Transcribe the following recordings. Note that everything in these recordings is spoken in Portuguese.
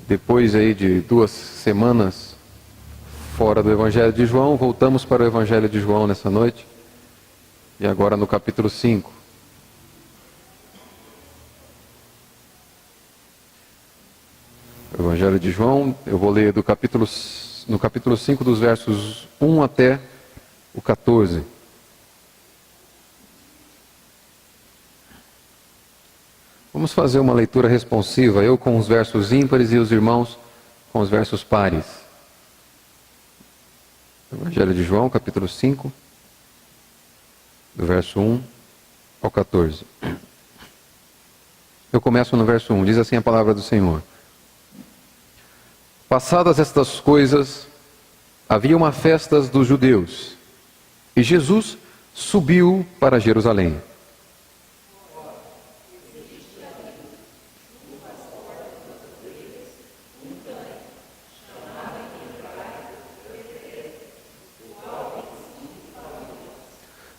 Depois aí de 2 semanas fora do Evangelho de João, voltamos para o Evangelho de João nessa noite. E agora no capítulo 5. O Evangelho de João, eu vou ler no capítulo 5, dos versos 1 até o 14. Vamos fazer uma leitura responsiva, eu com os versos ímpares e os irmãos com os versos pares. Evangelho de João, capítulo 5, do verso 1 ao 14. Eu começo no verso 1, diz assim a palavra do Senhor. Passadas estas coisas, havia uma festa dos judeus, e Jesus subiu para Jerusalém.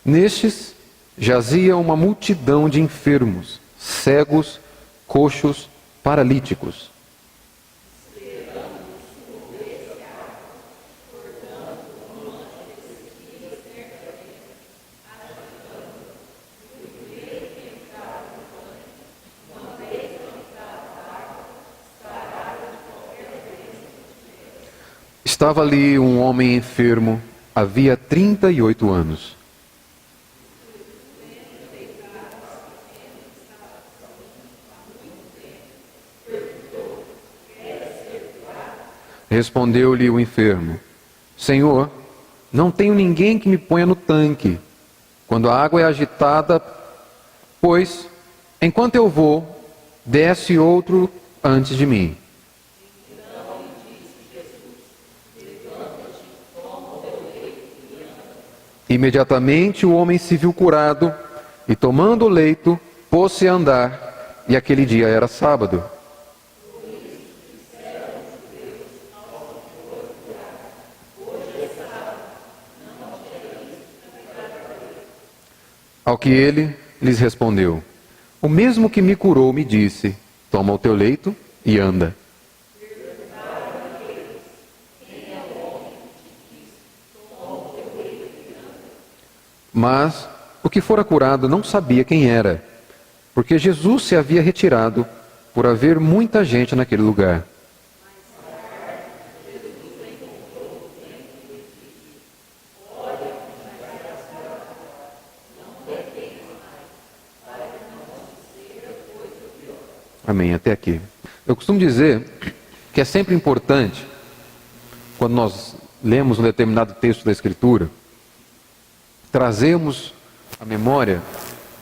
Nestes jazia uma multidão de enfermos, cegos, coxos, paralíticos. Estava ali um homem enfermo, havia 38 anos. Respondeu-lhe o enfermo: Senhor, não tenho ninguém que me ponha no tanque quando a água é agitada, pois, enquanto eu vou, desce outro antes de mim. Imediatamente o homem se viu curado e, tomando o leito, pôs-se a andar, e aquele dia era sábado. Ao que ele lhes respondeu: O mesmo que me curou me disse: Toma o teu leito e anda. Mas o que fora curado não sabia quem era, porque Jesus se havia retirado por haver muita gente naquele lugar. Amém, até aqui. Eu costumo dizer que é sempre importante, quando nós lemos um determinado texto da Escritura, trazemos à memória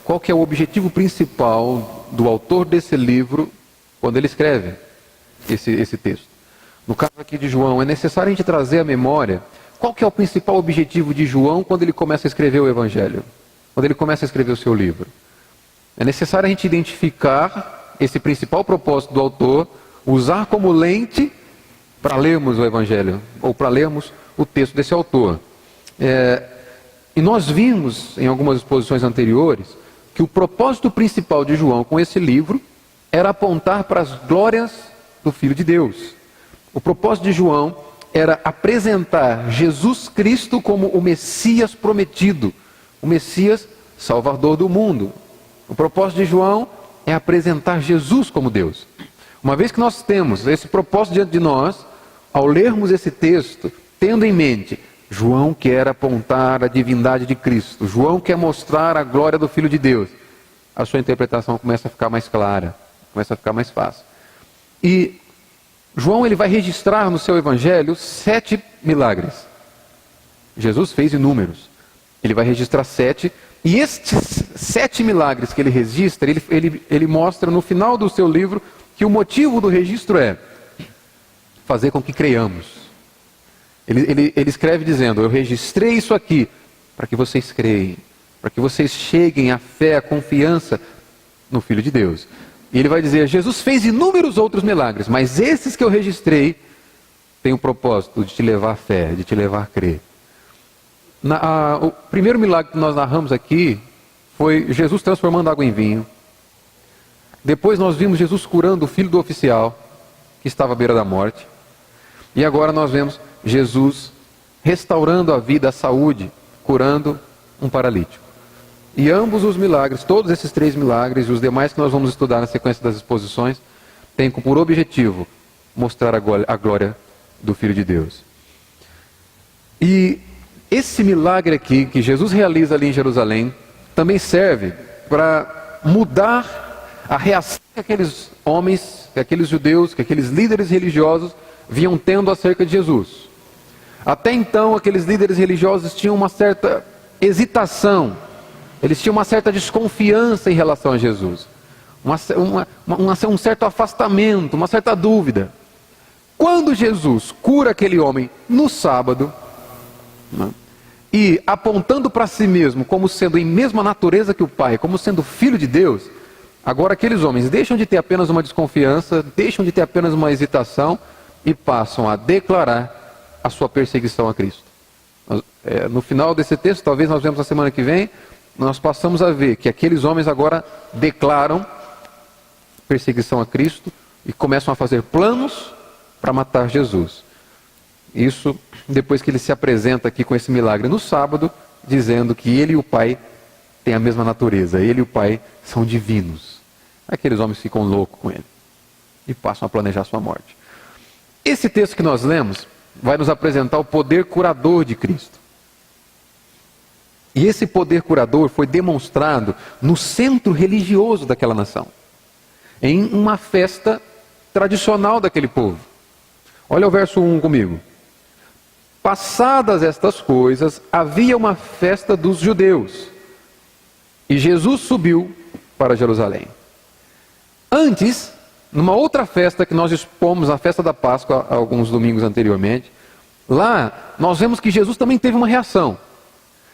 qual que é o objetivo principal do autor desse livro quando ele escreve esse texto. No caso aqui de João, é necessário a gente trazer à memória qual que é o principal objetivo de João quando ele começa a escrever o Evangelho, quando ele começa a escrever o seu livro. É necessário a gente identificar esse principal propósito do autor, usar como lente para lermos o Evangelho, ou para lermos o texto desse autor. E nós vimos, em algumas exposições anteriores, que o propósito principal de João com esse livro era apontar para as glórias do Filho de Deus. O propósito de João era apresentar Jesus Cristo como o Messias prometido, o Messias Salvador do mundo. O propósito de João é apresentar Jesus como Deus. Uma vez que nós temos esse propósito diante de nós, ao lermos esse texto, tendo em mente, João quer apontar a divindade de Cristo, João quer mostrar a glória do Filho de Deus, a sua interpretação começa a ficar mais clara, começa a ficar mais fácil. E João ele vai registrar no seu Evangelho 7 milagres. Jesus fez inúmeros, ele vai registrar 7. E estes 7 milagres que ele registra, ele mostra no final do seu livro que o motivo do registro é fazer com que creiamos. Ele escreve dizendo: eu registrei isso aqui para que vocês creem, para que vocês cheguem à fé, à confiança no Filho de Deus. E ele vai dizer: Jesus fez inúmeros outros milagres, mas esses que eu registrei têm o propósito de te levar à fé, de te levar a crer. O primeiro milagre que nós narramos aqui foi Jesus transformando água em vinho. Depois nós vimos Jesus curando o filho do oficial. que estava à beira da morte. E agora nós vemos Jesus restaurando a vida, a saúde, curando um paralítico. E ambos os milagres, todos esses 3 milagres e os demais que nós vamos estudar na sequência das exposições, têm por objetivo mostrar a glória do Filho de Deus. E esse milagre aqui, que Jesus realiza ali em Jerusalém, também serve para mudar a reação que aqueles homens, que aqueles judeus, que aqueles líderes religiosos vinham tendo acerca de Jesus. Até então, aqueles líderes religiosos tinham uma certa hesitação, eles tinham uma certa desconfiança em relação a Jesus, um certo afastamento, uma certa dúvida. Quando Jesus cura aquele homem no sábado, né, e apontando para si mesmo como sendo em mesma natureza que o Pai, como sendo Filho de Deus, agora aqueles homens deixam de ter apenas uma desconfiança, deixam de ter apenas uma hesitação e passam a declarar a sua perseguição a Cristo. No final desse texto, talvez nós vemos na semana que vem, nós passamos a ver que aqueles homens agora declaram perseguição a Cristo e começam a fazer planos para matar Jesus. Isso depois que ele se apresenta aqui com esse milagre no sábado, dizendo que ele e o Pai têm a mesma natureza, ele e o Pai são divinos. Aqueles homens ficam loucos com ele e passam a planejar sua morte. Esse texto que nós lemos vai nos apresentar o poder curador de Cristo. E esse poder curador foi demonstrado no centro religioso daquela nação, em uma festa tradicional daquele povo. Olha o verso 1 comigo. Passadas estas coisas, havia uma festa dos judeus, e Jesus subiu para Jerusalém. Antes, numa outra festa que nós expomos, a festa da Páscoa, alguns domingos anteriormente, lá nós vemos que Jesus também teve uma reação.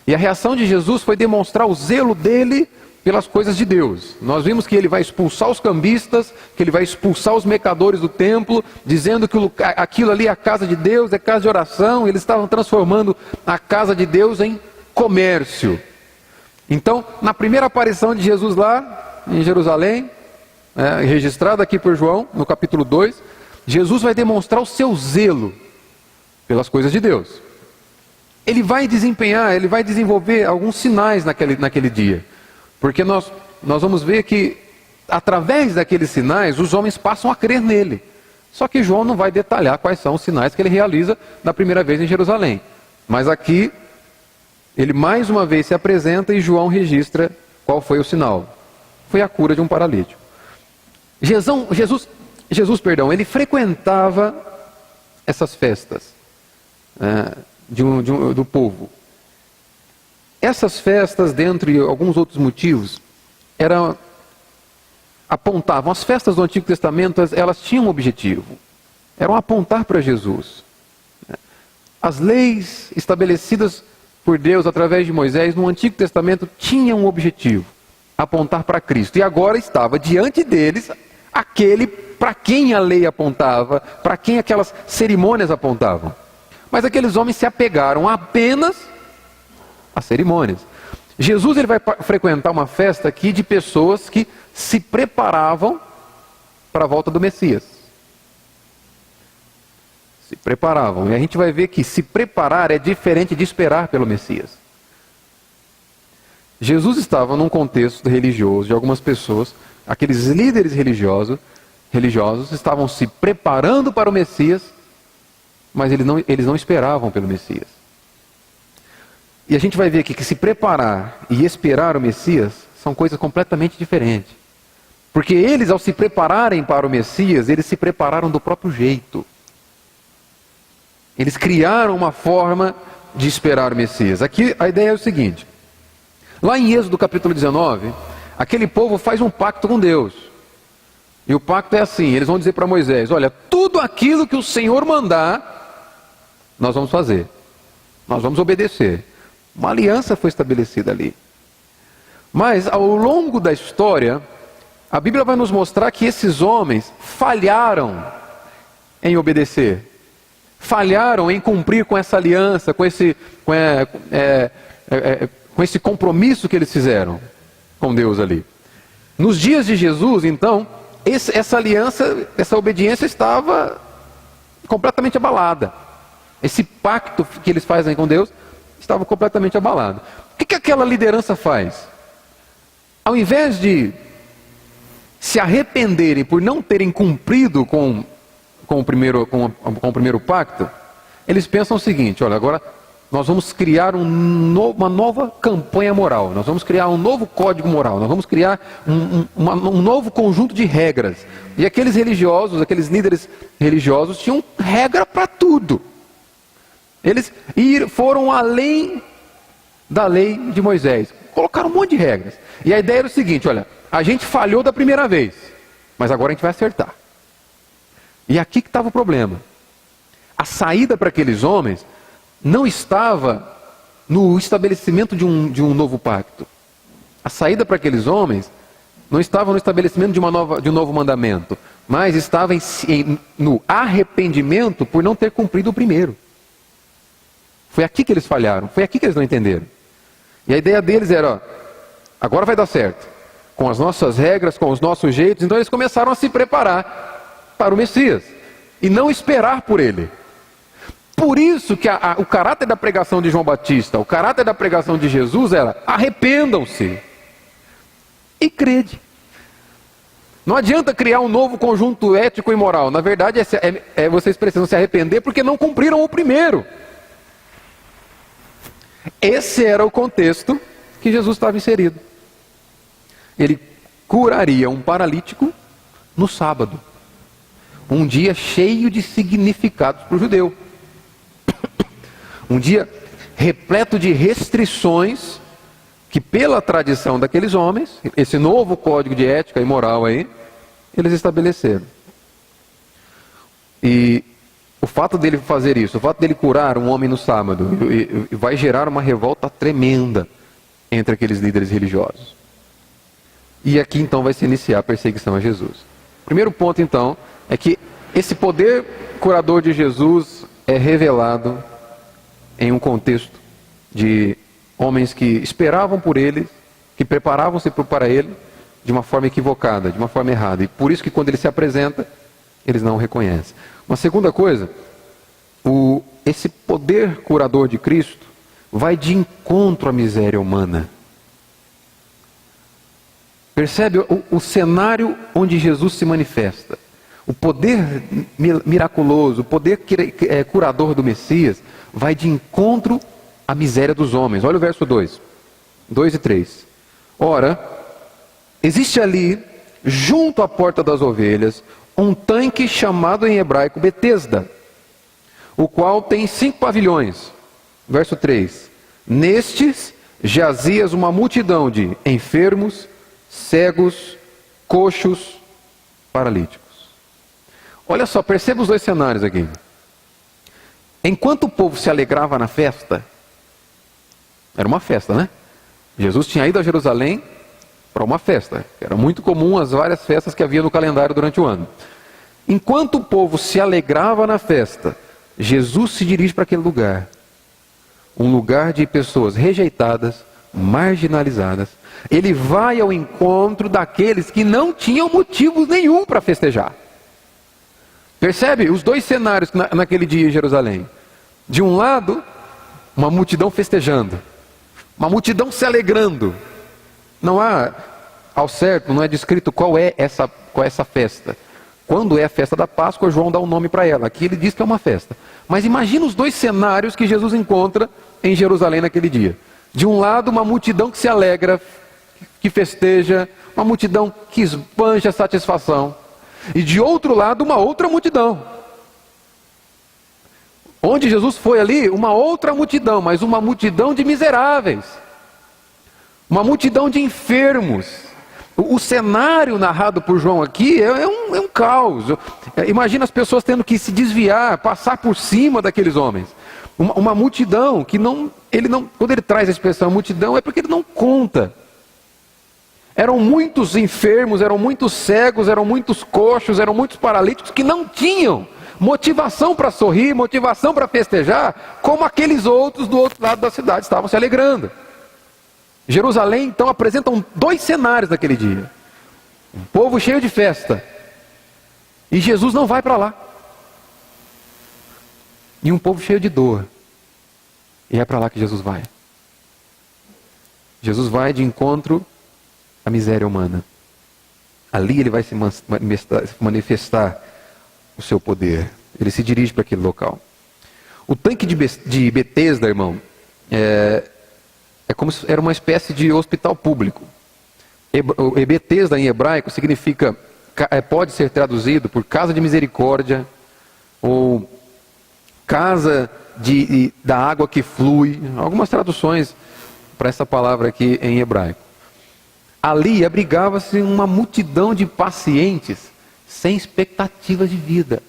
E a reação de Jesus foi demonstrar o zelo dele pelas coisas de Deus. Nós vimos que ele vai expulsar os cambistas, que ele vai expulsar os mercadores do templo, dizendo que aquilo ali é a casa de Deus, é casa de oração. Eles estavam transformando a casa de Deus em comércio. Então, na primeira aparição de Jesus lá em Jerusalém, registrada aqui por João, no capítulo 2, Jesus vai demonstrar o seu zelo pelas coisas de Deus. Ele vai desenvolver alguns sinais naquele dia. Porque nós vamos ver que, através daqueles sinais, os homens passam a crer nele. Só que João não vai detalhar quais são os sinais que ele realiza na primeira vez em Jerusalém. Mas aqui, ele mais uma vez se apresenta e João registra qual foi o sinal. Foi a cura de um paralítico. Jesus, ele frequentava essas festas do povo. Essas festas, dentre alguns outros motivos, apontavam, as festas do Antigo Testamento, elas tinham um objetivo, eram apontar para Jesus. As leis estabelecidas por Deus através de Moisés no Antigo Testamento tinham um objetivo, apontar para Cristo. E agora estava diante deles aquele para quem a lei apontava, para quem aquelas cerimônias apontavam. Mas aqueles homens se apegaram apenas às cerimônias. Jesus ele vai frequentar uma festa aqui de pessoas que se preparavam para a volta do Messias. Se preparavam. E a gente vai ver que se preparar é diferente de esperar pelo Messias. Jesus estava num contexto religioso de algumas pessoas, aqueles líderes religiosos estavam se preparando para o Messias, mas eles não esperavam pelo Messias. E a gente vai ver aqui que se preparar e esperar o Messias são coisas completamente diferentes. Porque eles, ao se prepararem para o Messias, eles se prepararam do próprio jeito. Eles criaram uma forma de esperar o Messias. Aqui a ideia é o seguinte. Lá em Êxodo capítulo 19, aquele povo faz um pacto com Deus. E o pacto é assim, eles vão dizer para Moisés, olha, tudo aquilo que o Senhor mandar, nós vamos fazer. Nós vamos obedecer. Uma aliança foi estabelecida ali. Mas ao longo da história, a Bíblia vai nos mostrar que esses homens falharam em obedecer. Falharam em cumprir com essa aliança, com esse compromisso que eles fizeram com Deus ali. Nos dias de Jesus, então, essa aliança, essa obediência estava completamente abalada. Esse pacto que eles fazem com Deus estava completamente abalado. O que aquela liderança faz? Ao invés de se arrependerem por não terem cumprido com o primeiro pacto, eles pensam o seguinte: olha, agora nós vamos criar uma nova campanha moral, nós vamos criar um novo código moral, nós vamos criar um novo conjunto de regras. E aqueles religiosos, aqueles líderes religiosos tinham regra para tudo. Eles foram além da lei de Moisés, colocaram um monte de regras. E a ideia era o seguinte: olha, a gente falhou da primeira vez, mas agora a gente vai acertar. E aqui que estava o problema. A saída para aqueles homens não estava no estabelecimento de um novo pacto. A saída para aqueles homens não estava no estabelecimento de um novo mandamento, mas estava no arrependimento por não ter cumprido o primeiro. Foi aqui que eles falharam, foi aqui que eles não entenderam. E a ideia deles era: ó, agora vai dar certo, com as nossas regras, com os nossos jeitos. Então eles começaram a se preparar para o Messias e não esperar por ele. Por isso que o caráter da pregação de João Batista, o caráter da pregação de Jesus era: arrependam-se e crede. Não adianta criar um novo conjunto ético e moral. Na verdade, vocês precisam se arrepender porque não cumpriram o primeiro. Esse era o contexto que Jesus estava inserido. Ele curaria um paralítico no sábado, um dia cheio de significados para o judeu, um dia repleto de restrições que, pela tradição daqueles homens, esse novo código de ética e moral aí, eles estabeleceram. E o fato dele fazer isso, o fato dele curar um homem no sábado, vai gerar uma revolta tremenda entre aqueles líderes religiosos. E aqui então vai se iniciar a perseguição a Jesus. O primeiro ponto então é que esse poder curador de Jesus é revelado em um contexto de homens que esperavam por ele, que preparavam-se para ele de uma forma equivocada, de uma forma errada. E por isso que quando ele se apresenta, eles não o reconhecem. Uma segunda coisa, esse poder curador de Cristo vai de encontro à miséria humana. Percebe o cenário onde Jesus se manifesta? O poder miraculoso, o poder curador do Messias vai de encontro à miséria dos homens. Olha o verso 2 e 3. Ora, existe ali, junto à porta das ovelhas, um tanque chamado em hebraico Betesda, o qual tem 5 pavilhões. Verso 3. Nestes jazias uma multidão de enfermos, cegos, coxos, paralíticos. Olha só, perceba os dois cenários aqui. Enquanto o povo se alegrava na festa, era uma festa, né? Jesus tinha ido a Jerusalém para uma festa. Era muito comum as várias festas que havia no calendário durante o ano. Enquanto o povo se alegrava na festa, Jesus se dirige para aquele lugar. Um lugar de pessoas rejeitadas, marginalizadas. Ele vai ao encontro daqueles que não tinham motivo nenhum para festejar. Percebe os dois cenários naquele dia em Jerusalém? De um lado, uma multidão festejando, uma multidão se alegrando. Não há, ao certo, não é descrito qual é essa festa. Quando é a festa da Páscoa, João dá um nome para ela. Aqui ele diz que é uma festa. Mas imagina os dois cenários que Jesus encontra em Jerusalém naquele dia. De um lado, uma multidão que se alegra, que festeja, uma multidão que esbanja satisfação. E de outro lado, uma outra multidão. Onde Jesus foi ali, uma outra multidão, mas uma multidão de miseráveis. Uma multidão de enfermos. O cenário narrado por João aqui é um caos. Imagina as pessoas tendo que se desviar, passar por cima daqueles homens. Uma multidão que quando ele traz a expressão multidão, é porque ele não conta. Eram muitos enfermos, eram muitos cegos, eram muitos coxos, eram muitos paralíticos que não tinham motivação para sorrir, motivação para festejar, como aqueles outros do outro lado da cidade estavam se alegrando. Jerusalém, então, apresentam dois cenários naquele dia. Um povo cheio de festa, E Jesus não vai para lá. E um povo cheio de dor. E é para lá que Jesus vai. Jesus vai de encontro à miséria humana. Ali ele vai se manifestar o seu poder. Ele se dirige para aquele local. O tanque de Betesda, irmão, é como se era uma espécie de hospital público. Betesda em hebraico significa, pode ser traduzido por casa de misericórdia, ou casa da água que flui. Algumas traduções para essa palavra aqui em hebraico. Ali abrigava-se uma multidão de pacientes sem expectativa de vida.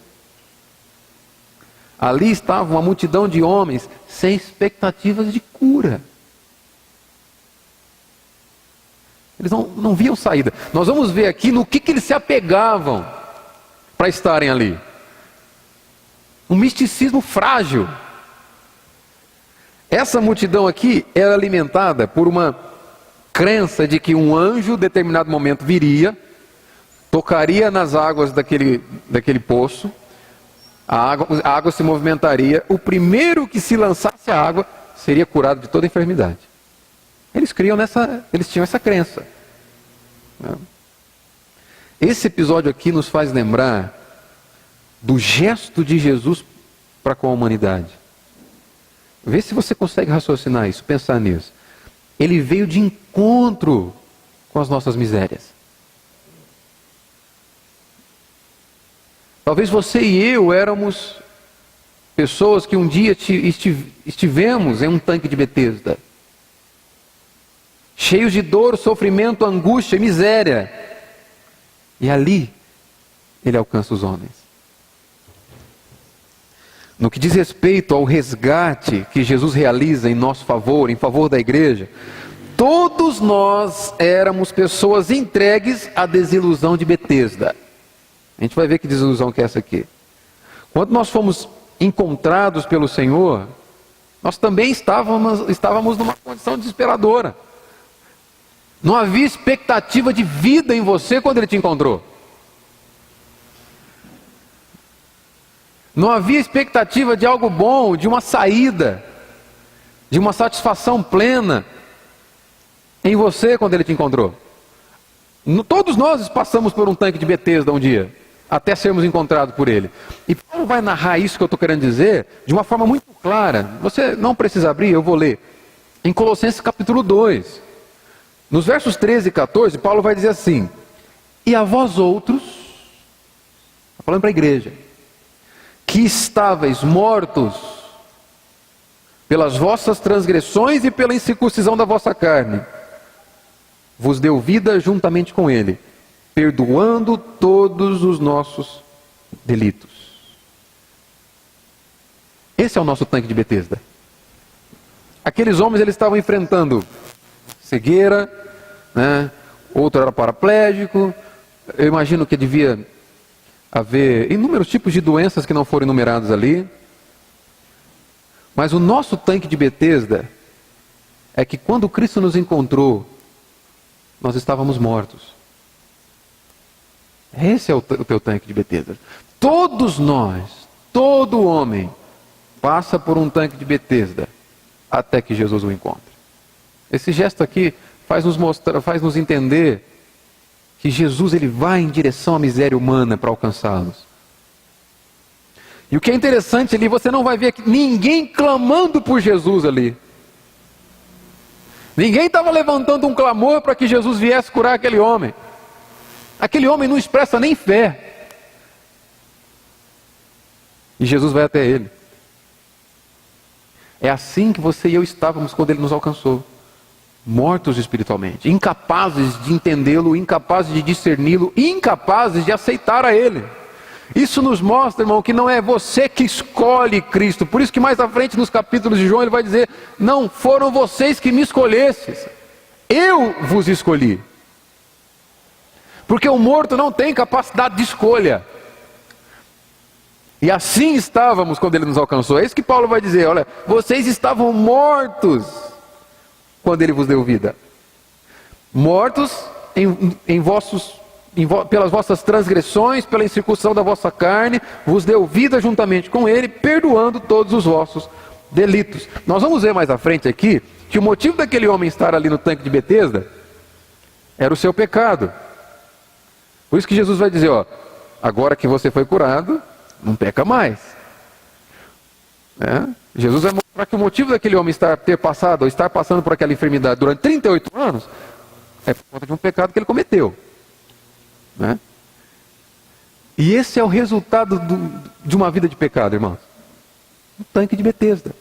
Ali estava uma multidão de homens sem expectativas de cura. Eles não viam saída. Nós vamos ver aqui no que eles se apegavam para estarem ali. Um misticismo frágil. Essa multidão aqui era alimentada por uma crença de que um anjo, em determinado momento, viria, tocaria nas águas daquele poço, a água se movimentaria, o primeiro que se lançasse à água seria curado de toda enfermidade. Eles tinham essa crença. Esse episódio aqui nos faz lembrar do gesto de Jesus para com a humanidade. Vê se você consegue raciocinar isso, pensar nisso. Ele veio de encontro com as nossas misérias. Talvez você e eu éramos pessoas que um dia estivemos em um tanque de Betesda, cheios de dor, sofrimento, angústia e miséria. E ali, ele alcança os homens. No que diz respeito ao resgate que Jesus realiza em nosso favor, em favor da igreja, todos nós éramos pessoas entregues à desilusão de Betesda. A gente vai ver que desilusão que é essa aqui. Quando nós fomos encontrados pelo Senhor, nós também estávamos numa condição desesperadora. Não havia expectativa de vida em você quando Ele te encontrou. Não havia expectativa de algo bom, de uma saída, de uma satisfação plena em você quando Ele te encontrou. Todos nós passamos por um tanque de Betesda um dia, até sermos encontrados por Ele. E Paulo vai narrar isso que eu estou querendo dizer de uma forma muito clara. Você não precisa abrir, eu vou ler. Em Colossenses capítulo 2. Nos versos 13 e 14, Paulo vai dizer assim: e a vós outros, está falando para a igreja, que estáveis mortos pelas vossas transgressões e pela incircuncisão da vossa carne, vos deu vida juntamente com Ele, perdoando todos os nossos delitos. Esse é o nosso tanque de Betesda. Aqueles homens, eles estavam enfrentando cegueira, né? Outro era paraplégico. Eu imagino que devia haver inúmeros tipos de doenças que não foram enumeradas ali. Mas o nosso tanque de Betesda é que quando Cristo nos encontrou, nós estávamos mortos. Esse é o teu tanque de Betesda. Todos nós, todo homem, passa por um tanque de Betesda até que Jesus o encontre. Esse gesto aqui faz nos entender que Jesus, ele vai em direção à miséria humana para alcançá-los. E o que é interessante ali, você não vai ver ninguém clamando por Jesus ali. Ninguém estava levantando um clamor para que Jesus viesse curar aquele homem. Aquele homem não expressa nem fé. E Jesus vai até ele. É assim que você e eu estávamos quando ele nos alcançou. Mortos espiritualmente, incapazes de entendê-lo, incapazes de discerni-lo, incapazes de aceitar a Ele. Isso nos mostra, irmão, que não é você que escolhe Cristo. Por isso que mais à frente nos capítulos de João ele vai dizer: não foram vocês que me escolhestes, eu vos escolhi. Porque o morto não tem capacidade de escolha. E assim estávamos quando ele nos alcançou. É isso que Paulo vai dizer: olha, vocês estavam mortos quando ele vos deu vida. Mortos em vossos pelas vossas transgressões, pela incircuncisão da vossa carne, vos deu vida juntamente com ele, perdoando todos os vossos delitos. Nós vamos ver mais à frente aqui, que o motivo daquele homem estar ali no tanque de Betesda, era o seu pecado. Por isso que Jesus vai dizer, ó, agora que você foi curado, não peca mais. Jesus vai mostrar que o motivo daquele homem estar passando por aquela enfermidade durante 38 anos, é por conta de um pecado que ele cometeu. E esse é o resultado de uma vida de pecado, irmãos. Um tanque de Betesda.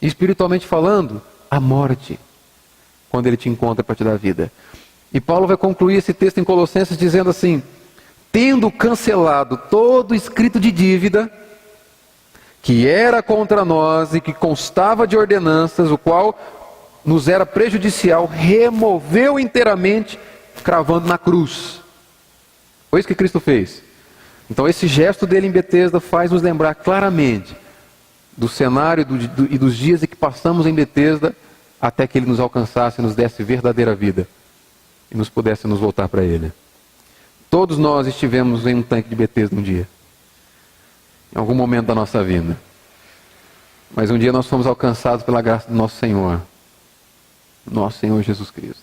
E espiritualmente falando, a morte, quando ele te encontra para te dar vida. E Paulo vai concluir esse texto em Colossenses dizendo assim: tendo cancelado todo escrito de dívida que era contra nós e que constava de ordenanças, o qual nos era prejudicial, removeu inteiramente, cravando na cruz. Foi isso que Cristo fez. Então esse gesto dele em Betesda faz nos lembrar claramente do cenário e dos dias em que passamos em Betesda, até que ele nos alcançasse e nos desse verdadeira vida e nos pudesse nos voltar para ele. Todos nós estivemos em um tanque de Betesda um dia, em algum momento da nossa vida. Mas um dia nós fomos alcançados pela graça do nosso Senhor Jesus Cristo.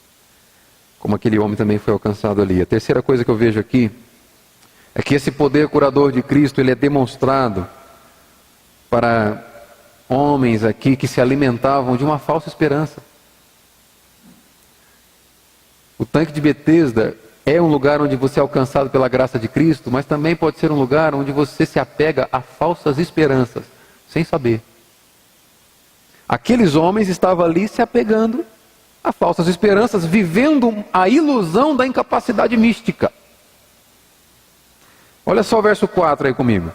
Como aquele homem também foi alcançado ali. A terceira coisa que eu vejo aqui é que esse poder curador de Cristo, ele é demonstrado para homens aqui que se alimentavam de uma falsa esperança. O tanque de Betesda é um lugar onde você é alcançado pela graça de Cristo, mas também pode ser um lugar onde você se apega a falsas esperanças, sem saber. Aqueles homens estavam ali se apegando a falsas esperanças, vivendo a ilusão da incapacidade mística. Olha só o verso 4 aí comigo.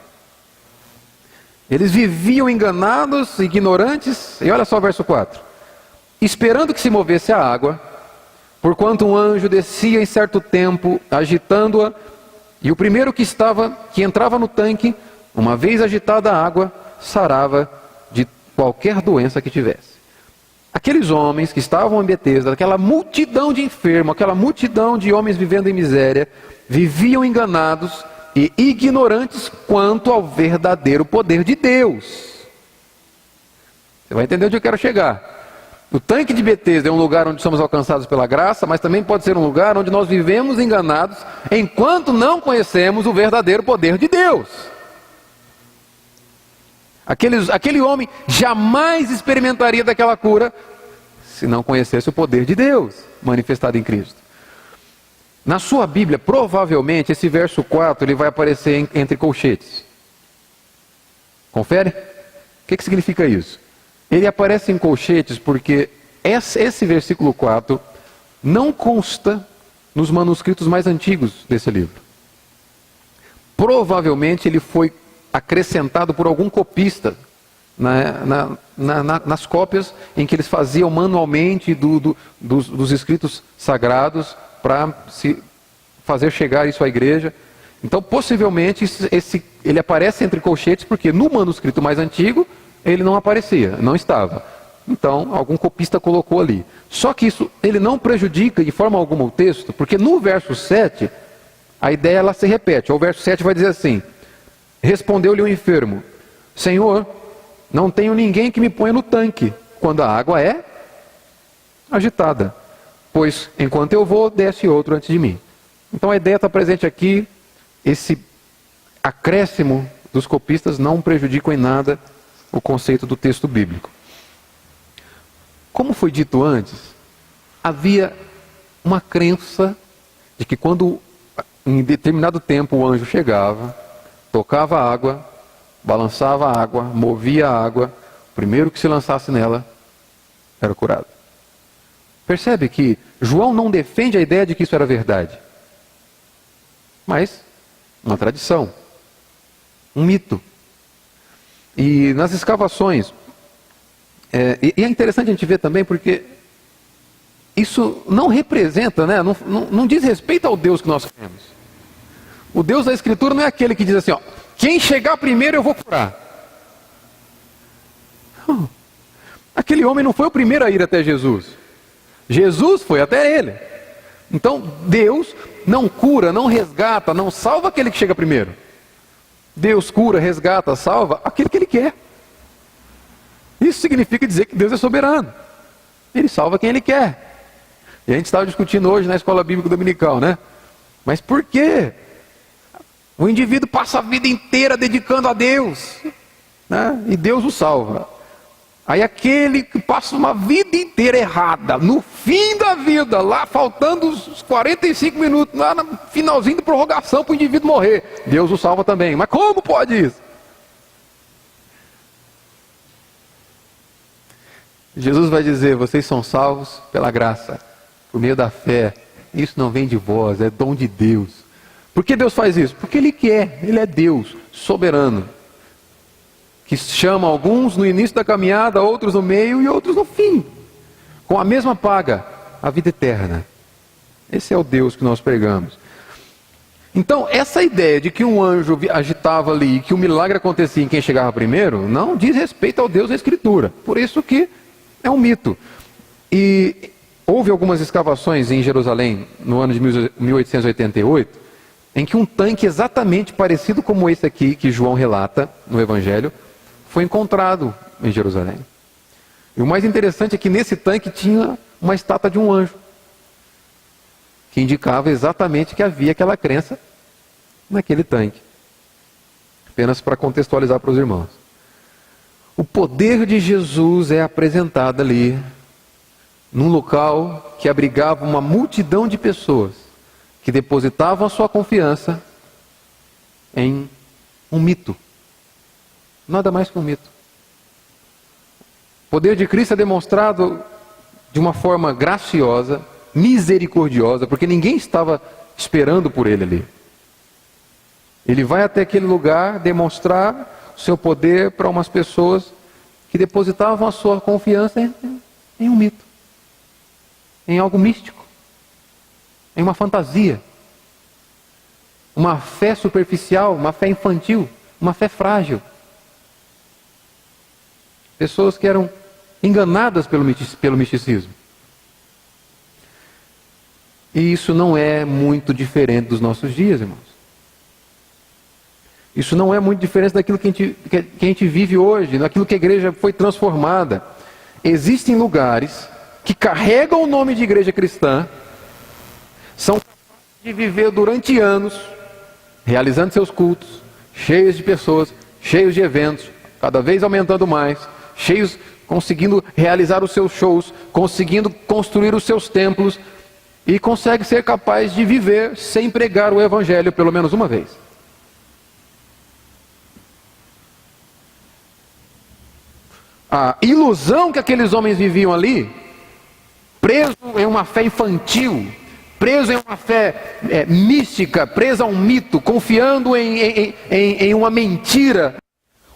Eles viviam enganados, ignorantes, e olha só o verso 4. Esperando que se movesse a água, porquanto um anjo descia em certo tempo, agitando-a, e o primeiro que entrava no tanque, uma vez agitada a água, sarava de qualquer doença que tivesse. Aqueles homens que estavam em Betesda, aquela multidão de enfermos, aquela multidão de homens vivendo em miséria, viviam enganados e ignorantes quanto ao verdadeiro poder de Deus. Você vai entender onde eu quero chegar. O tanque de Betesda é um lugar onde somos alcançados pela graça, mas também pode ser um lugar onde nós vivemos enganados enquanto não conhecemos o verdadeiro poder de Deus. Aquele homem jamais experimentaria daquela cura se não conhecesse o poder de Deus manifestado em Cristo. Na sua Bíblia, provavelmente, esse verso 4 ele vai aparecer entre colchetes. Confere? O que significa isso? Ele aparece em colchetes porque esse versículo 4 não consta nos manuscritos mais antigos desse livro. Provavelmente ele foi acrescentado por algum copista nas cópias em que eles faziam manualmente dos escritos sagrados para se fazer chegar isso à igreja. Então possivelmente ele aparece entre colchetes porque no manuscrito mais antigo ele não aparecia, não estava. Então algum copista colocou ali. Só que isso ele não prejudica de forma alguma o texto, porque no verso 7 a ideia ela se repete. O verso 7 vai dizer assim: respondeu-lhe o enfermo: Senhor, não tenho ninguém que me ponha no tanque quando a água é agitada, pois enquanto eu vou, desce outro antes de mim. Então a ideia está presente aqui. Esse acréscimo dos copistas não prejudicam em nada o conceito do texto bíblico. Como foi dito antes, havia uma crença de que quando em determinado tempo o anjo chegava, tocava a água, balançava a água, movia a água, o primeiro que se lançasse nela era curado. Percebe que João não defende a ideia de que isso era verdade, mas uma tradição, um mito. E nas escavações, e é interessante a gente ver também porque isso não representa, não diz respeito ao Deus que nós cremos. O Deus da Escritura não é aquele que diz assim, ó, quem chegar primeiro eu vou curar. Não. Aquele homem não foi o primeiro a ir até Jesus. Jesus foi até ele. Então Deus não cura, não resgata, não salva aquele que chega primeiro. Deus cura, resgata, salva aquele que Ele quer. Isso significa dizer que Deus é soberano. Ele salva quem Ele quer. E a gente estava discutindo hoje na escola bíblica dominical, né? Mas por quê? O indivíduo passa a vida inteira dedicando a Deus, né? E Deus o salva. Aí aquele que passa uma vida inteira errada, no fim da vida, lá faltando os 45 minutos, lá no finalzinho de prorrogação para o indivíduo morrer, Deus o salva também. Mas como pode isso? Jesus vai dizer: vocês são salvos pela graça, por meio da fé. Isso não vem de vós, é dom de Deus. Por que Deus faz isso? Porque Ele quer, Ele é Deus, soberano, que chama alguns no início da caminhada, outros no meio e outros no fim, com a mesma paga, a vida eterna. Esse é o Deus que nós pregamos. Então, essa ideia de que um anjo agitava ali e que o milagre acontecia em quem chegava primeiro, não diz respeito ao Deus da Escritura. Por isso que é um mito. E houve algumas escavações em Jerusalém, no ano de 1888, em que um tanque exatamente parecido como esse aqui, que João relata no Evangelho, foi encontrado em Jerusalém. E o mais interessante é que nesse tanque tinha uma estátua de um anjo, que indicava exatamente que havia aquela crença naquele tanque. Apenas para contextualizar para os irmãos. O poder de Jesus é apresentado ali, num local que abrigava uma multidão de pessoas, que depositavam a sua confiança em um mito. Nada mais que um mito. O poder de Cristo é demonstrado de uma forma graciosa, misericordiosa, porque ninguém estava esperando por Ele ali. Ele vai até aquele lugar demonstrar o seu poder para umas pessoas que depositavam a sua confiança em um mito, em algo místico, em uma fantasia, uma fé superficial, uma fé infantil, uma fé frágil. Pessoas que eram enganadas pelo misticismo. E isso não é muito diferente dos nossos dias, irmãos. Isso não é muito diferente daquilo que a gente vive hoje, daquilo que a igreja foi transformada. Existem lugares que carregam o nome de igreja cristã, são capazes de viver durante anos, realizando seus cultos, cheios de pessoas, cheios de eventos, cada vez aumentando mais, cheios, conseguindo realizar os seus shows, conseguindo construir os seus templos, e consegue ser capaz de viver sem pregar o Evangelho pelo menos uma vez. A ilusão que aqueles homens viviam ali, preso em uma fé infantil, preso em uma fé mística, preso a um mito, confiando em uma mentira,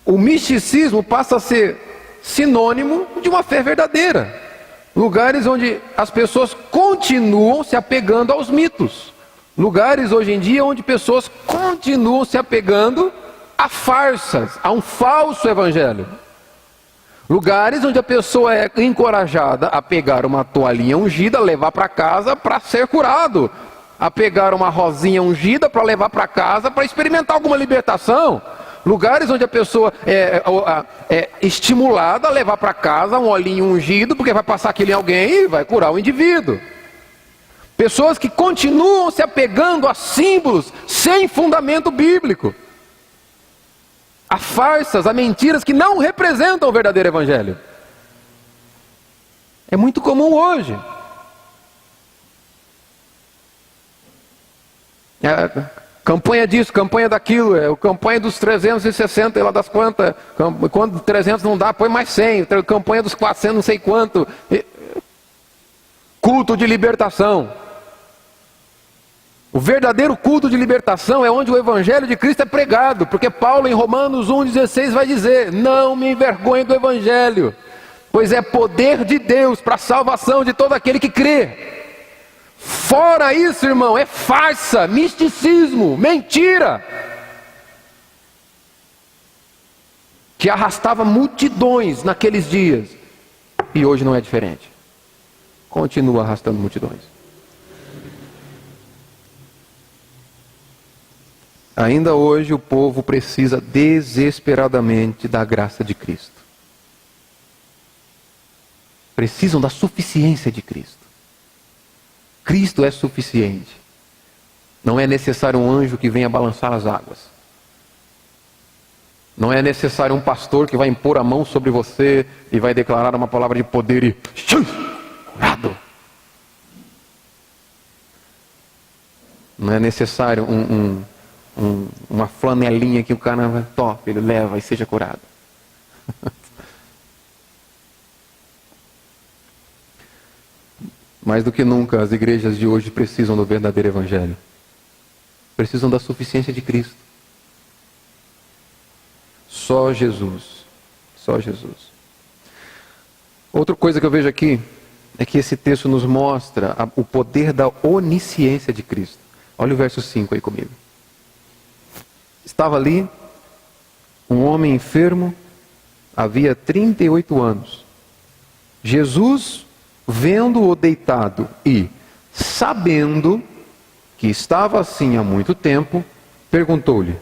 o misticismo passa a ser sinônimo de uma fé verdadeira. Lugares onde as pessoas continuam se apegando aos mitos. Lugares hoje em dia onde pessoas continuam se apegando a farsas, a um falso evangelho. Lugares onde a pessoa é encorajada a pegar uma toalhinha ungida, levar para casa para ser curado. A pegar uma rosinha ungida para levar para casa para experimentar alguma libertação. Lugares onde a pessoa é estimulada a levar para casa um olhinho ungido, porque vai passar aquilo em alguém e vai curar o indivíduo. Pessoas que continuam se apegando a símbolos sem fundamento bíblico. A farsas, a mentiras que não representam o verdadeiro evangelho. É muito comum hoje. Campanha disso, campanha daquilo, campanha dos 360 e lá das quantas, quando 300 não dá, põe mais 100, campanha dos 400 não sei quanto, culto de libertação. O verdadeiro culto de libertação é onde o Evangelho de Cristo é pregado, porque Paulo em Romanos 1,16 vai dizer: não me envergonhe do Evangelho, pois é poder de Deus para a salvação de todo aquele que crê. Fora isso, irmão, é farsa, misticismo, mentira, que arrastava multidões naqueles dias, e hoje não é diferente, continua arrastando multidões. Ainda hoje o povo precisa desesperadamente da graça de Cristo. Precisam da suficiência de Cristo. Cristo é suficiente. Não é necessário um anjo que venha balançar as águas. Não é necessário um pastor que vai impor a mão sobre você e vai declarar uma palavra de poder e curado. Não é necessário uma flanelinha que o cara vai, top, ele leva e seja curado. Mais do que nunca, as igrejas de hoje precisam do verdadeiro evangelho. Precisam da suficiência de Cristo. Só Jesus. Só Jesus. Outra coisa que eu vejo aqui é que esse texto nos mostra o poder da onisciência de Cristo. Olha o verso 5 aí comigo. Estava ali um homem enfermo, havia 38 anos. Jesus, vendo-o deitado e sabendo que estava assim há muito tempo, perguntou-lhe: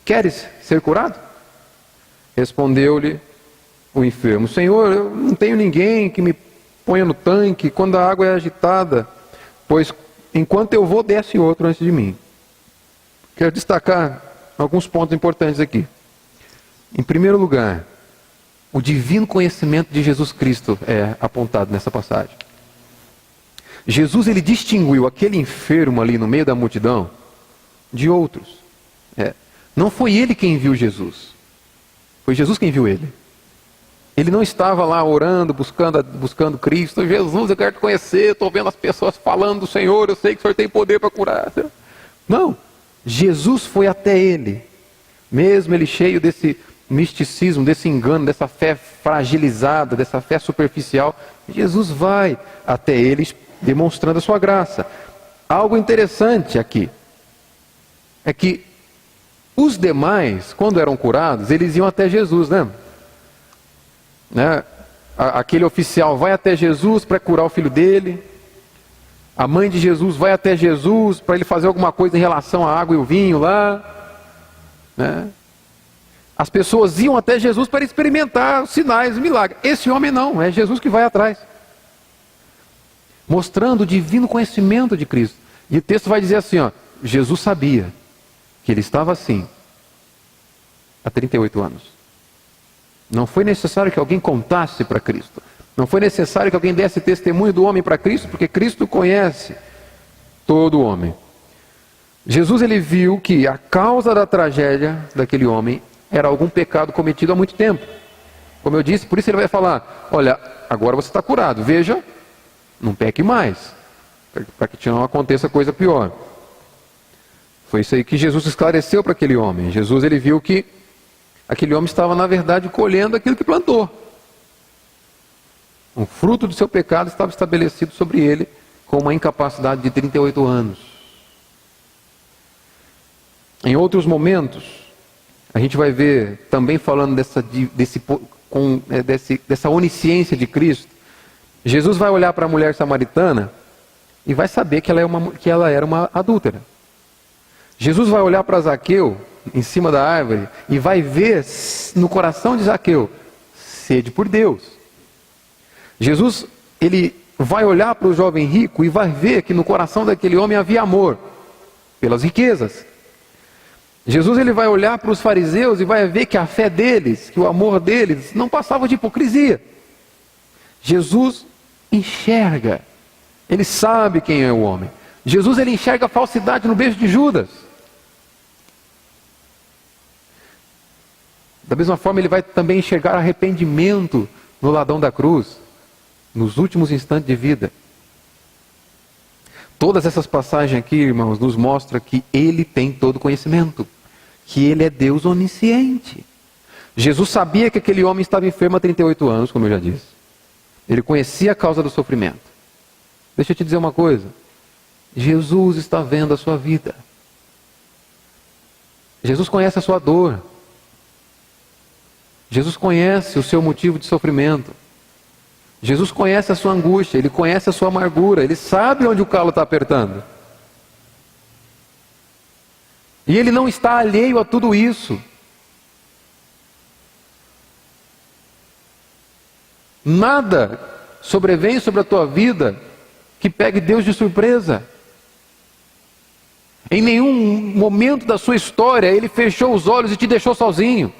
queres ser curado? Respondeu-lhe o enfermo: Senhor, eu não tenho ninguém que me ponha no tanque quando a água é agitada, pois enquanto eu vou, desce outro antes de mim. Quero destacar alguns pontos importantes aqui. Em primeiro lugar, o divino conhecimento de Jesus Cristo é apontado nessa passagem. Jesus, ele distinguiu aquele enfermo ali no meio da multidão de outros. Não foi ele quem viu Jesus. Foi Jesus quem viu ele. Ele não estava lá orando, buscando Cristo. Jesus, eu quero te conhecer, estou vendo as pessoas falando do Senhor, eu sei que o Senhor tem poder para curar. Não, Jesus foi até ele. Mesmo ele cheio desse misticismo, desse engano, dessa fé fragilizada, dessa fé superficial, Jesus vai até eles demonstrando a sua graça. Algo interessante aqui é que os demais, quando eram curados, eles iam até Jesus, né? Aquele oficial vai até Jesus para curar o filho dele. A mãe de Jesus vai até Jesus para ele fazer alguma coisa em relação à água e o vinho lá, né? As pessoas iam até Jesus para experimentar os sinais, os milagres. Esse homem não, é Jesus que vai atrás, mostrando o divino conhecimento de Cristo. E o texto vai dizer assim, Jesus sabia que ele estava assim há 38 anos. Não foi necessário que alguém contasse para Cristo. Não foi necessário que alguém desse testemunho do homem para Cristo, porque Cristo conhece todo homem. Jesus, ele viu que a causa da tragédia daquele homem era algum pecado cometido há muito tempo. Como eu disse, por isso ele vai falar: olha, agora você está curado, veja, não peque mais, para que não aconteça coisa pior. Foi isso aí que Jesus esclareceu para aquele homem. Jesus, ele viu que aquele homem estava, na verdade, colhendo aquilo que plantou. O fruto do seu pecado estava estabelecido sobre ele com uma incapacidade de 38 anos. Em outros momentos, a gente vai ver, também falando dessa onisciência de Cristo, Jesus vai olhar para a mulher samaritana e vai saber que ela era uma adúltera. Jesus vai olhar para Zaqueu, em cima da árvore, e vai ver no coração de Zaqueu sede por Deus. Jesus, ele vai olhar para o jovem rico e vai ver que no coração daquele homem havia amor pelas riquezas. Jesus, ele vai olhar para os fariseus e vai ver que a fé deles, que o amor deles não passava de hipocrisia. Jesus enxerga, ele sabe quem é o homem. Jesus, ele enxerga a falsidade no beijo de Judas. Da mesma forma, ele vai também enxergar arrependimento no ladrão da cruz, nos últimos instantes de vida. Todas essas passagens aqui, irmãos, nos mostram que ele tem todo conhecimento, que ele é Deus onisciente. Jesus sabia que aquele homem estava enfermo há 38 anos, como eu já disse. Ele conhecia a causa do sofrimento. Deixa eu te dizer uma coisa: Jesus está vendo a sua vida. Jesus conhece a sua dor. Jesus conhece o seu motivo de sofrimento. Jesus conhece a sua angústia, ele conhece a sua amargura, ele sabe onde o calo está apertando. E Ele não está alheio a tudo isso. Nada sobrevém sobre a tua vida que pegue Deus de surpresa. Em nenhum momento da sua história Ele fechou os olhos e te deixou sozinho.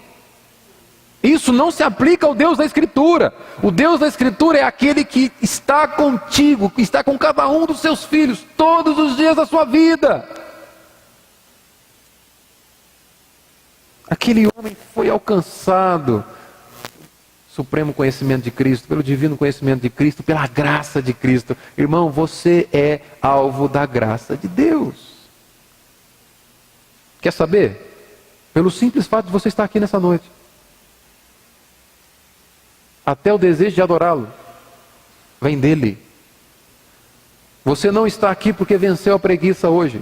Isso não se aplica ao Deus da Escritura. O Deus da Escritura é aquele que está contigo, que está com cada um dos seus filhos, todos os dias da sua vida. Aquele homem foi alcançado, supremo conhecimento de Cristo, pelo divino conhecimento de Cristo, pela graça de Cristo. Irmão, você é alvo da graça de Deus. Quer saber? Pelo simples fato de você estar aqui nessa noite. Até o desejo de adorá-lo vem dele. Você não está aqui porque venceu a preguiça hoje.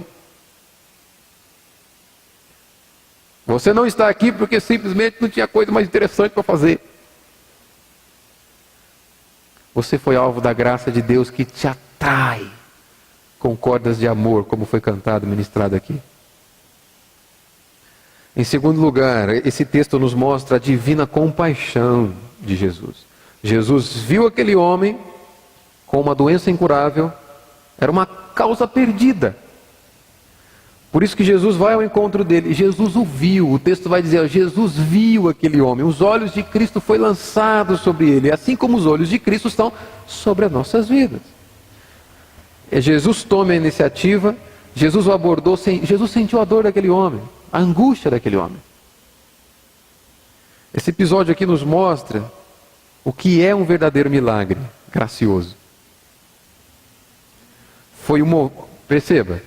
Você não está aqui porque simplesmente não tinha coisa mais interessante para fazer. Você foi alvo da graça de Deus que te atrai com cordas de amor, como foi cantado, ministrado aqui. Em segundo lugar, esse texto nos mostra a divina compaixão de Jesus. Jesus viu aquele homem com uma doença incurável, era uma causa perdida. Por isso que Jesus vai ao encontro dele, Jesus o viu, o texto vai dizer, Jesus viu aquele homem, os olhos de Cristo foi lançado sobre ele, assim como os olhos de Cristo estão sobre as nossas vidas. Jesus toma a iniciativa, Jesus o abordou, Jesus sentiu a dor daquele homem, a angústia daquele homem. Esse episódio aqui nos mostra o que é um verdadeiro milagre gracioso. Perceba,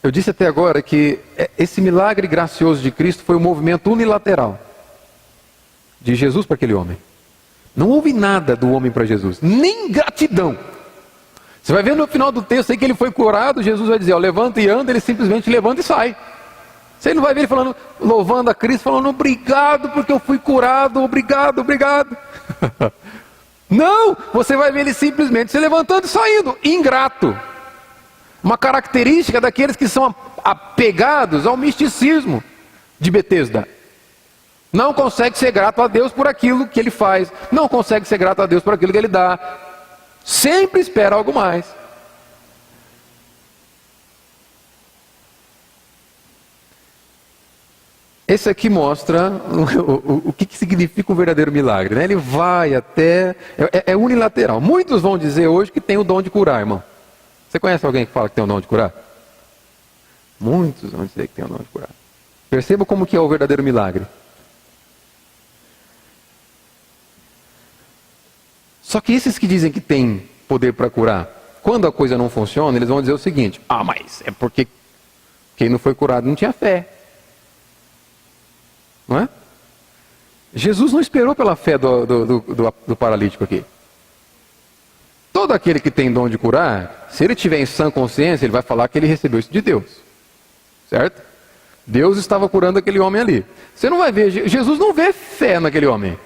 eu disse até agora que esse milagre gracioso de Cristo foi um movimento unilateral de Jesus para aquele homem. Não houve nada do homem para Jesus, nem gratidão. Você vai ver no final do texto aí que ele foi curado, Jesus vai dizer, levanta e anda, ele simplesmente levanta e sai. Você não vai ver ele falando, louvando a Cristo, falando, obrigado porque eu fui curado, obrigado, obrigado. Não, você vai ver ele simplesmente se levantando e saindo, ingrato. Uma característica daqueles que são apegados ao misticismo de Betesda. Não consegue ser grato a Deus por aquilo que ele faz, não consegue ser grato a Deus por aquilo que ele dá. Sempre espera algo mais. Esse aqui mostra o que significa um verdadeiro milagre, né? Ele vai até... É unilateral. Muitos vão dizer hoje que tem o dom de curar, irmão. Você conhece alguém que fala que tem o dom de curar? Muitos vão dizer que tem o dom de curar. Perceba como que é o verdadeiro milagre. Só que esses que dizem que tem poder para curar, quando a coisa não funciona, eles vão dizer o seguinte, mas é porque quem não foi curado não tinha fé. Não é? Jesus não esperou pela fé do paralítico aqui. Todo aquele que tem dom de curar, se ele tiver em sã consciência, ele vai falar que ele recebeu isso de Deus. Certo? Deus estava curando aquele homem ali. Você não vai ver, Jesus não vê fé naquele homem.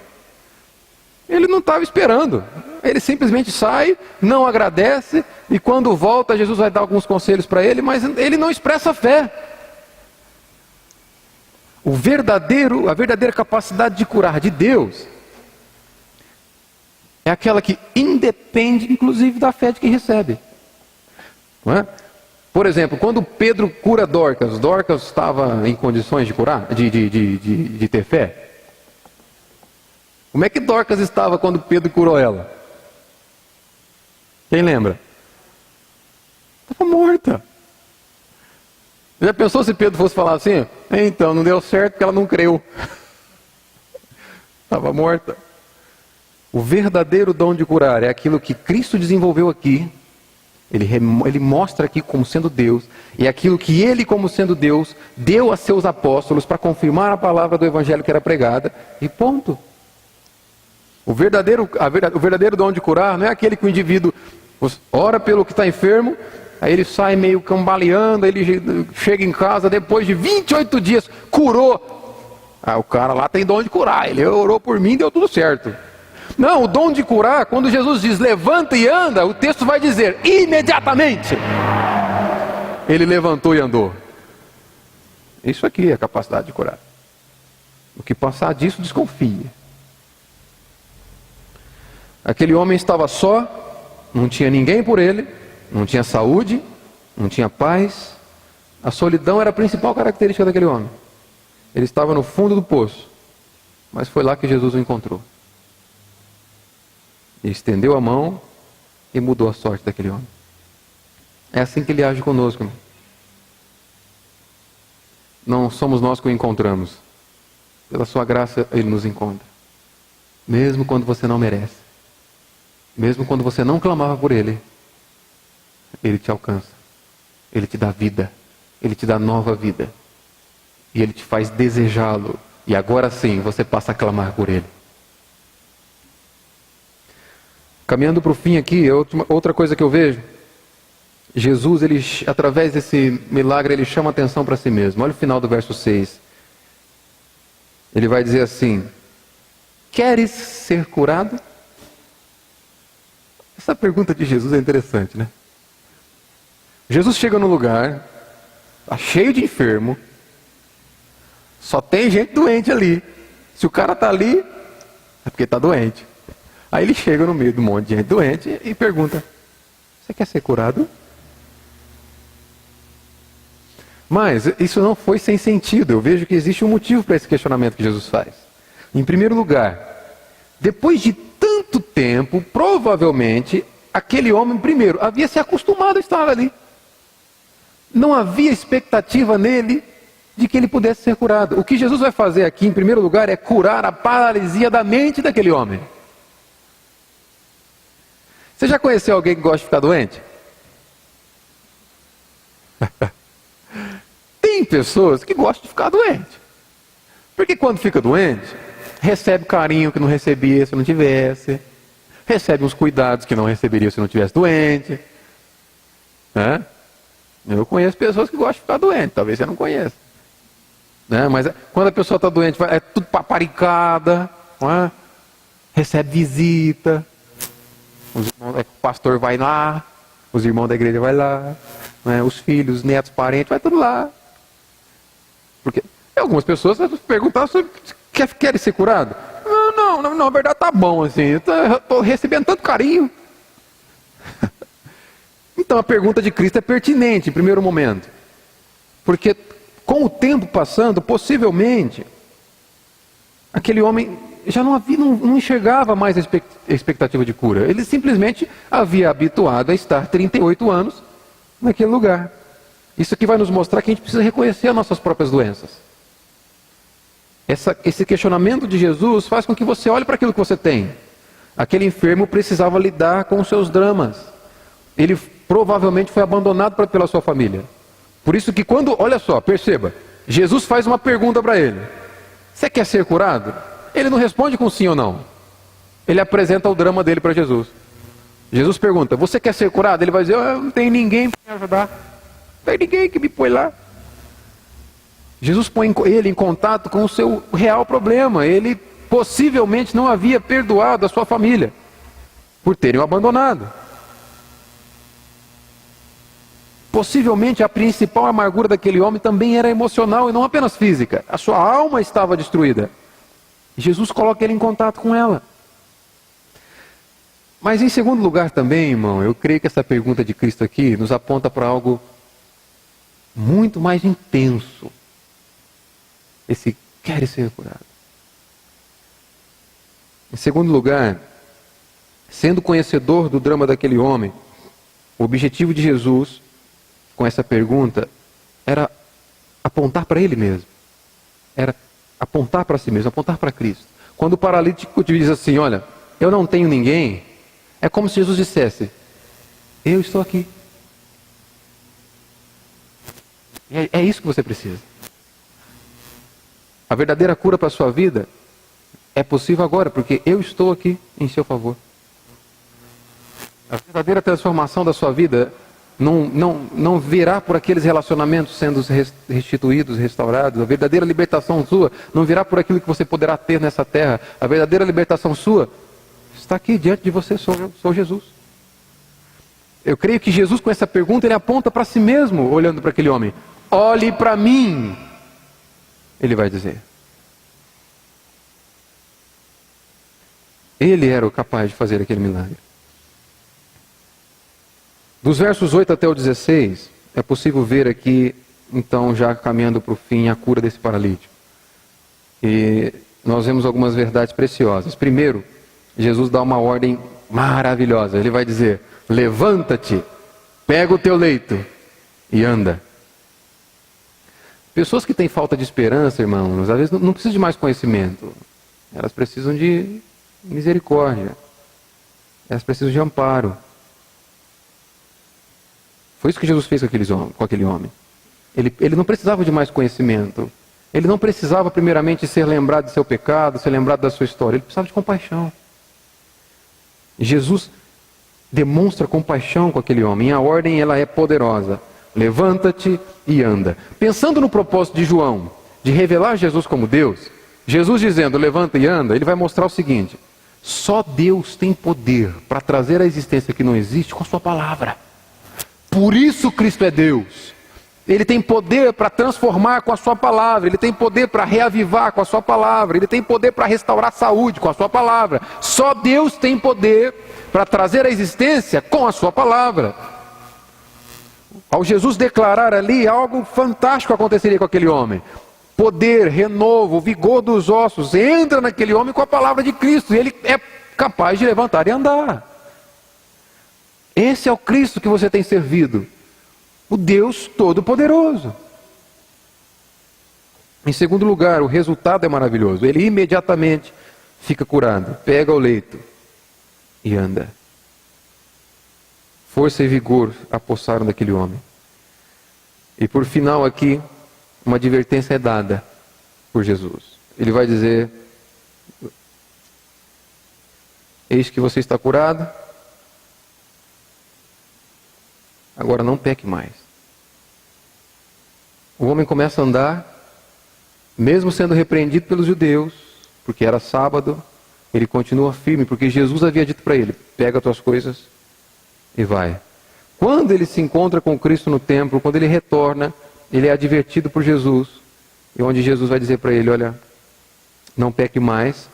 Ele não estava esperando. Ele simplesmente sai, não agradece, e quando volta, Jesus vai dar alguns conselhos para ele, mas ele não expressa fé. A verdadeira capacidade de curar de Deus é aquela que independe, inclusive, da fé de quem recebe. Não é? Por exemplo, quando Pedro cura Dorcas, Dorcas estava em condições de curar, de ter fé? Como é que Dorcas estava quando Pedro curou ela? Quem lembra? Estava morta. Já pensou se Pedro fosse falar assim? Então, não deu certo porque ela não creu. Estava morta. O verdadeiro dom de curar é aquilo que Cristo desenvolveu aqui. Ele mostra aqui como sendo Deus. E aquilo que Ele, como sendo Deus, deu a seus apóstolos para confirmar a palavra do Evangelho que era pregada. E ponto. O verdadeiro dom de curar não é aquele que o indivíduo ora pelo que está enfermo, aí ele sai meio cambaleando, aí ele chega em casa depois de 28 dias, curou. O cara lá tem dom de curar, ele orou por mim e deu tudo certo. Não, o dom de curar, quando Jesus diz levanta e anda, o texto vai dizer imediatamente. ele levantou e andou. Isso aqui é a capacidade de curar. O que passar disso, desconfie. Aquele homem estava só, não tinha ninguém por ele, não tinha saúde, não tinha paz. A solidão era a principal característica daquele homem. Ele estava no fundo do poço, mas foi lá que Jesus o encontrou. E estendeu a mão e mudou a sorte daquele homem. É assim que ele age conosco, irmão. Não somos nós que o encontramos. Pela sua graça ele nos encontra. Mesmo quando você não merece. Mesmo quando você não clamava por ele. Ele te alcança. Ele te dá vida. Ele te dá nova vida. E ele te faz desejá-lo. E agora sim você passa a clamar por ele. Caminhando para o fim aqui, outra coisa que eu vejo. Jesus, ele, através desse milagre, ele chama a atenção para si mesmo. Olha o final do verso 6. Ele vai dizer assim: queres ser curado? Essa pergunta de Jesus é interessante, né? Jesus chega no lugar, está cheio de enfermo, só tem gente doente ali. Se o cara está ali, é porque está doente. Aí ele chega no meio de um monte de gente doente e pergunta: você quer ser curado? Mas isso não foi sem sentido. Eu vejo que existe um motivo para esse questionamento que Jesus faz. Em primeiro lugar, depois de tanto tempo, provavelmente, aquele homem, primeiro, havia se acostumado a estar ali. Não havia expectativa nele de que ele pudesse ser curado. O que Jesus vai fazer aqui, em primeiro lugar, é curar a paralisia da mente daquele homem. Você já conheceu alguém que gosta de ficar doente? Tem pessoas que gostam de ficar doente. Porque quando fica doente, recebe carinho que não recebia se não tivesse. Recebe uns cuidados que não receberia se não tivesse doente. Né? Eu conheço pessoas que gostam de ficar doente. Talvez você não conheça. Né? Mas quando a pessoa está doente, é tudo paparicada. Não é? Recebe visita. O pastor vai lá. Os irmãos da igreja vai lá. Né? Os filhos, os netos, parentes, vai tudo lá. Porque algumas pessoas perguntam sobre quer ser curado? Não, na verdade tá bom assim. Eu estou recebendo tanto carinho. Então a pergunta de Cristo é pertinente em primeiro momento. Porque com o tempo passando, possivelmente, aquele homem já não enxergava mais a expectativa de cura. Ele simplesmente havia habituado a estar 38 anos naquele lugar. Isso aqui vai nos mostrar que a gente precisa reconhecer as nossas próprias doenças. Esse questionamento de Jesus faz com que você olhe para aquilo que você tem. Aquele enfermo precisava lidar com os seus dramas. Ele provavelmente foi abandonado pela sua família. Por isso que olha só, perceba, Jesus faz uma pergunta para ele: você quer ser curado? Ele não responde com sim ou não. Ele apresenta o drama dele para Jesus. Jesus pergunta: você quer ser curado? Ele vai dizer: eu não tenho ninguém para me ajudar. Não tem ninguém que me põe lá. Jesus põe ele em contato com o seu real problema. Ele possivelmente não havia perdoado a sua família por terem o abandonado. Possivelmente a principal amargura daquele homem também era emocional e não apenas física. A sua alma estava destruída. Jesus coloca ele em contato com ela. Mas em segundo lugar também, irmão, eu creio que essa pergunta de Cristo aqui nos aponta para algo muito mais intenso. Esse quer ser curado. Em segundo lugar, sendo conhecedor do drama daquele homem, o objetivo de Jesus com essa pergunta era apontar para ele mesmo. Era apontar para si mesmo, apontar para Cristo. Quando o paralítico te diz assim: olha, eu não tenho ninguém, é como se Jesus dissesse: eu estou aqui. É isso que você precisa. A verdadeira cura para a sua vida é possível agora, porque eu estou aqui em seu favor. A verdadeira transformação da sua vida não virá por aqueles relacionamentos sendo restituídos, restaurados. A verdadeira libertação sua não virá por aquilo que você poderá ter nessa terra. A verdadeira libertação sua está aqui diante de você, sou Jesus. Eu creio que Jesus, com essa pergunta, ele aponta para si mesmo, olhando para aquele homem. Olhe para mim, ele vai dizer. Ele era o capaz de fazer aquele milagre. Dos versos 8 até o 16, é possível ver aqui, então, já caminhando para o fim, a cura desse paralítico. E nós vemos algumas verdades preciosas. Primeiro, Jesus dá uma ordem maravilhosa. Ele vai dizer: levanta-te, pega o teu leito e anda. Pessoas que têm falta de esperança, irmãos, às vezes não precisam de mais conhecimento. Elas precisam de misericórdia. Elas precisam de amparo. Foi isso que Jesus fez com aquele homem. Ele não precisava de mais conhecimento. Ele não precisava primeiramente ser lembrado de seu pecado, ser lembrado da sua história. Ele precisava de compaixão. Jesus demonstra compaixão com aquele homem. E a ordem, ela é poderosa. Levanta-te e anda. Pensando no propósito de João, de revelar Jesus como Deus, Jesus dizendo, levanta e anda, ele vai mostrar o seguinte: só Deus tem poder para trazer a existência que não existe com a sua palavra. Por isso Cristo é Deus. Ele tem poder para transformar com a sua palavra. Ele tem poder para reavivar com a sua palavra. Ele tem poder para restaurar a saúde com a sua palavra. Só Deus tem poder para trazer a existência com a sua palavra. Ao Jesus declarar ali, algo fantástico aconteceria com aquele homem. Poder, renovo, vigor dos ossos, entra naquele homem com a palavra de Cristo. E ele é capaz de levantar e andar. Esse é o Cristo que você tem servido. O Deus Todo-Poderoso. Em segundo lugar, o resultado é maravilhoso. Ele imediatamente fica curado. Pega o leito e anda. Força e vigor apossaram daquele homem. E por final aqui, uma advertência é dada por Jesus. Ele vai dizer: eis que você está curado, agora não peque mais. O homem começa a andar, mesmo sendo repreendido pelos judeus, porque era sábado, ele continua firme, porque Jesus havia dito para ele: pega as tuas coisas e vai. Quando ele se encontra com Cristo no templo, quando ele retorna, ele é advertido por Jesus, e onde Jesus vai dizer para ele: olha, não peque mais,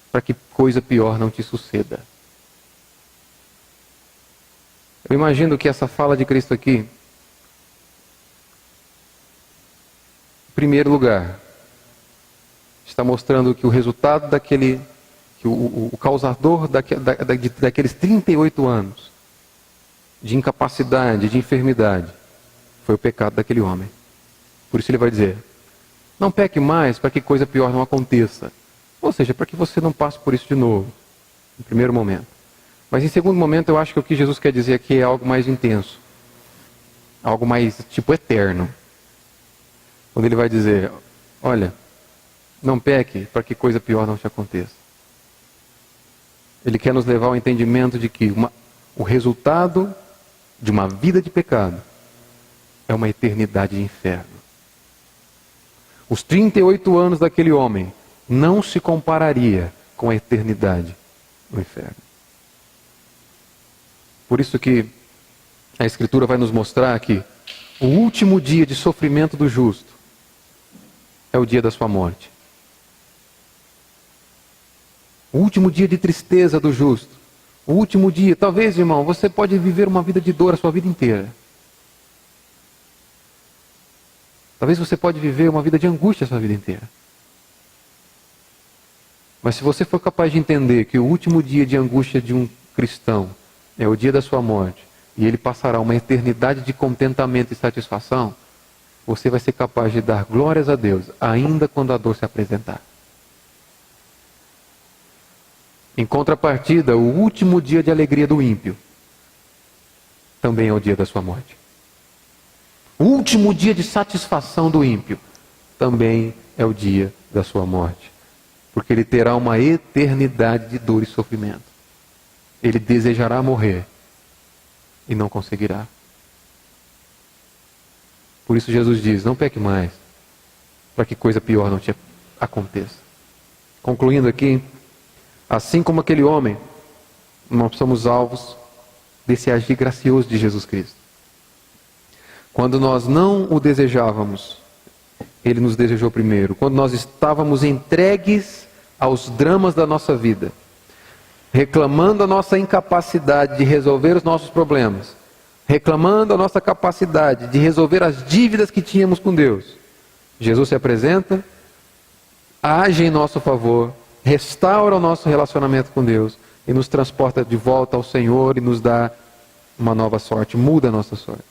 para que coisa pior não te suceda. Eu imagino que essa fala de Cristo aqui, em primeiro lugar, está mostrando que o resultado daquele, que o causador daqueles 38 anos de incapacidade, de enfermidade, foi o pecado daquele homem. Por isso ele vai dizer: não peque mais para que coisa pior não aconteça. Ou seja, para que você não passe por isso de novo, em primeiro momento. Mas em segundo momento, eu acho que o que Jesus quer dizer aqui é algo mais intenso. Algo mais, tipo, eterno. Quando ele vai dizer: olha, não peque para que coisa pior não te aconteça. Ele quer nos levar ao entendimento de que o resultado de uma vida de pecado é uma eternidade de inferno. Os 38 anos daquele homem não se compararia com a eternidade no inferno. Por isso que a Escritura vai nos mostrar que o último dia de sofrimento do justo é o dia da sua morte. O último dia de tristeza do justo. O último dia, talvez, irmão, você pode viver uma vida de dor a sua vida inteira. Talvez você pode viver uma vida de angústia a sua vida inteira. Mas se você for capaz de entender que o último dia de angústia de um cristão é o dia da sua morte, e ele passará uma eternidade de contentamento e satisfação, você vai ser capaz de dar glórias a Deus, ainda quando a dor se apresentar. Em contrapartida, o último dia de alegria do ímpio também é o dia da sua morte. O último dia de satisfação do ímpio também é o dia da sua morte. Porque ele terá uma eternidade de dor e sofrimento. Ele desejará morrer e não conseguirá. Por isso Jesus diz: não peque mais, para que coisa pior não te aconteça. Concluindo aqui, assim como aquele homem, nós somos alvos desse agir gracioso de Jesus Cristo. Quando nós não o desejávamos, Ele nos desejou primeiro. Quando nós estávamos entregues aos dramas da nossa vida, reclamando a nossa incapacidade de resolver os nossos problemas, reclamando a nossa capacidade de resolver as dívidas que tínhamos com Deus, Jesus se apresenta, age em nosso favor, restaura o nosso relacionamento com Deus e nos transporta de volta ao Senhor e nos dá uma nova sorte, muda a nossa sorte.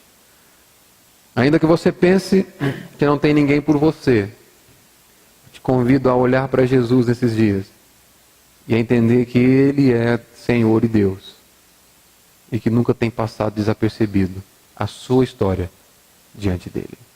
Ainda que você pense que não tem ninguém por você, te convido a olhar para Jesus nesses dias e a entender que Ele é Senhor e Deus e que nunca tem passado desapercebido a sua história diante dEle.